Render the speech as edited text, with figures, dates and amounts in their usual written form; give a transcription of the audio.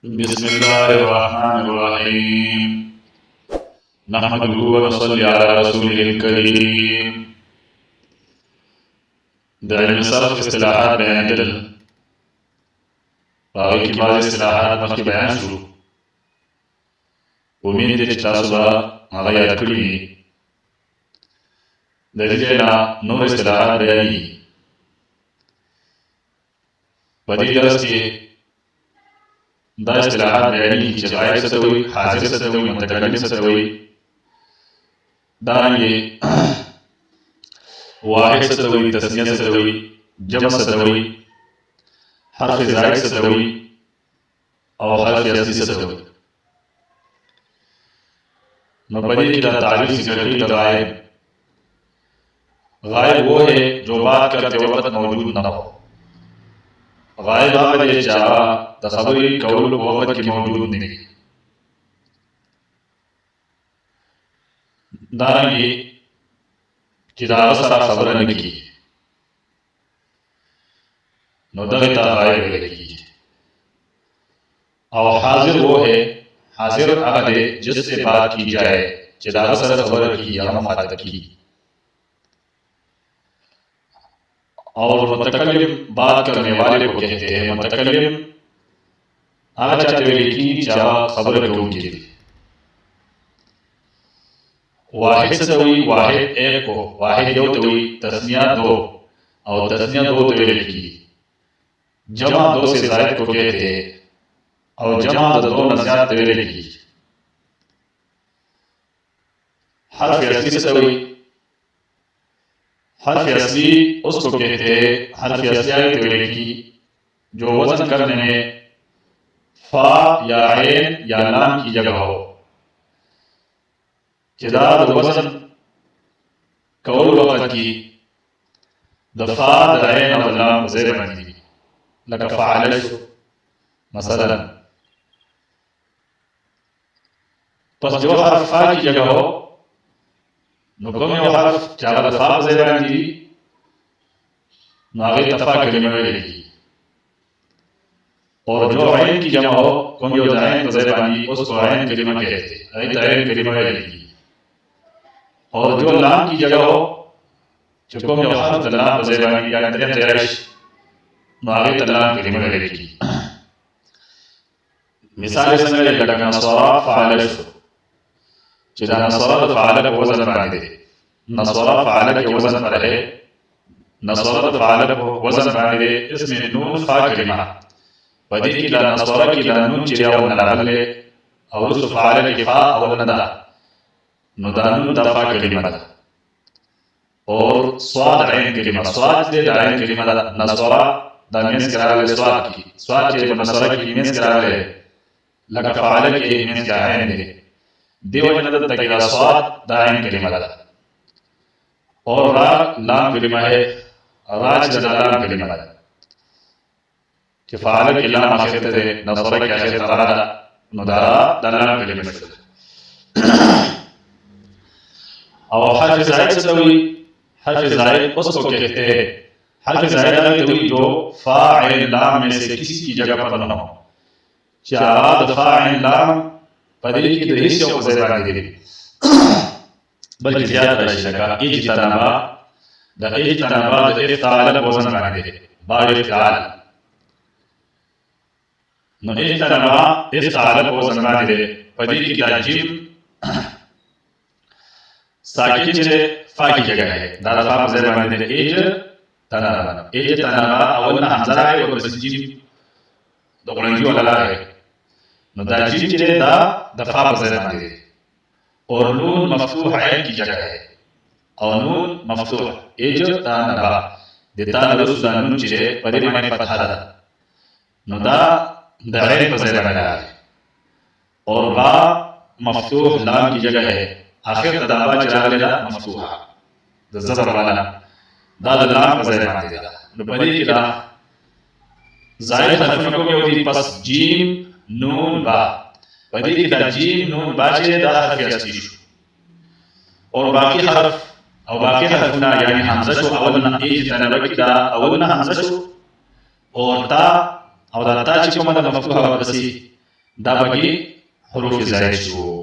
بسم الله الرحمن الرحيم. نحمده ونصلي على رسوله الكريم. د علم صرف اصطلاحات بیانېدل، په هغې کې بعضې اصطلاحات مخکې بیان شو. امید دی چې تاسو به هغه یاد کړي وي. د دې ځای نه نور اصطلاحات بیانېږي. په دې درس کې دا اصطلاحات بیانېږي چې غایب څه ته وایي، حاضر څه ته وایي، متکلم څه ته وایي، دارنګې واحد څه ته وایي، تثنیه څه ته وایي، جمع څه ته وایي، حرف زائد څه ته وایي او حرف اصلي څه ته وایي. نو په دې کې دا تعریف ذکر کړي د غائب. غائب وہ ہے جو بات کرتے وقت موجود نہ ہو. غائب هغه دی چې هغه د خبرې کولو په وخت کې موجود نه وي. دارنګې چې د هغه سره خبره نه کېږي، نو دغې ته غائب ویل کېږي. او حاضر وہ ہے، حاضر هغه دی جس سے بات کی جائے چې د هغه سره خبره کېږي، هغه مخاطب کېږي. اور متکلم بات کرنے والے کو کہتے ہیں. متکلم هغه چاته ویل کېږي چې هغه خبره کوونکی دی. واحد څه ته وایي؟ واحد ایک کو، واحد یو ته وایي، تثنیه دو او تثنیه دو ته ویل کېږي. جمع دو سے زائد کو کہتے ہیں اور جمع د دو نه زیات ته ویل کېږي. حرف اصلي څه ته وایي؟ حرف اصلی اس کو کہتے ہیں، حرف اصلی آئے تو لکھی جو وزن کرنے میں فا یا عین یا لام کی جگہ ہو. چداد وزن کول وقت کی دفا دا عین و لام زیر بندی لکا فعلش مثلا. پس جو حرف فا کی جگہ ہو نو کوم یو حرف چې هغه د فا په ځای باندې وي نو هغې ته فا کلمه ویل کېږي. اور جو عین کی جمع ہو، کوم یو د عین په ځای باندې اس کو عین کلمه کہتے ہیں، هغې ته عین کلمه ویل کېږي. اور جو لام کی جگہ ہو، چې کوم یو حرف د لام په ځای باندې یا دریم ځای راشي نو هغې ته لام کلمه ویل کېږي. مثال یې څنګه دی؟ لکه نصرا فعل شو، چې دا نصرا د فعاله په وزن باندې دی. نصرا فعاله کې وزن پر ہے، نصرا د فعاله په وزن باندې دی. اسم نون فا کلمه په دې کې دا نصرا کې دا نون چې دی اول نه راغلی او وروسته فعاله کې فا اول نه ده، نو دا نون دا فا کلمه ده. اور صاد عین کلمه، صاد دی دا عین کلمه ده. نصرا دا منځ کې راغلی، صاد کې، صاد چې په نصرا کې منځ کې راغلی لکه فعاله کې منځ کې عین دی. دیو جن دلتا کہ صاد دا عین کلمہ دا. اور را لام کلمہ ہے، راج دا لام کلمہ دا. کہ فعال کی لام آخرت دے، نصر کی آخرت را دا، نو دا لام کلمہ شد. اور حرف زائد سے دوئی، حرف زائد اس کو کہتے ہیں. حرف زائد دوئی جو فا عین لام میں سے کسی کی جگہ پر نہ ہو. چاراد فا عین لام پدې کې د هیڅ یو په ځای باندې دی، بلکې زیات راشي لکه اجتنبا. د اجتنبا د افتعال په وزن باندې دی، با افتعال. نو اجتنبا افتعال په وزن باندې دی. پدې کې دا جیم ساکن چې فا کی جگہ ہے، دا د فا په ځای باندې دی. اجتنبا، اجتنبا اول نه حمزه راغی او پسې جیم د غړنګي والا راغی، نو دا جیم چې دی دا د فا په ځای باندې دی. اور نون مفتوح عین کی جگہ ہے، او نون مفتوح اجتنبا د تا نه وروسته دا نون چې دی په دې باندې فتحه ده، نو دا د عین په ځای باندې راغلی. اور با مفتوح لام کی جگہ ہے، آخر ته دا با چې راغلی ده مفتوحه د زبر والا، دا د لام په ځای باندې ده. نو په دې کې دا زائد حرفونه کوم یو دي؟ پس جیم نون با. پدې کې دا جیم نون با چې دا حرف اصلي شو. اور باقی حرف او باقی حرفونه یعنی حمزه شو، اول نه اجتنبا کې دا اول نه حمزه شو. اور تا او دا تا چې کومه ده مفتوحه ورسي دا بقي حروف زائد شو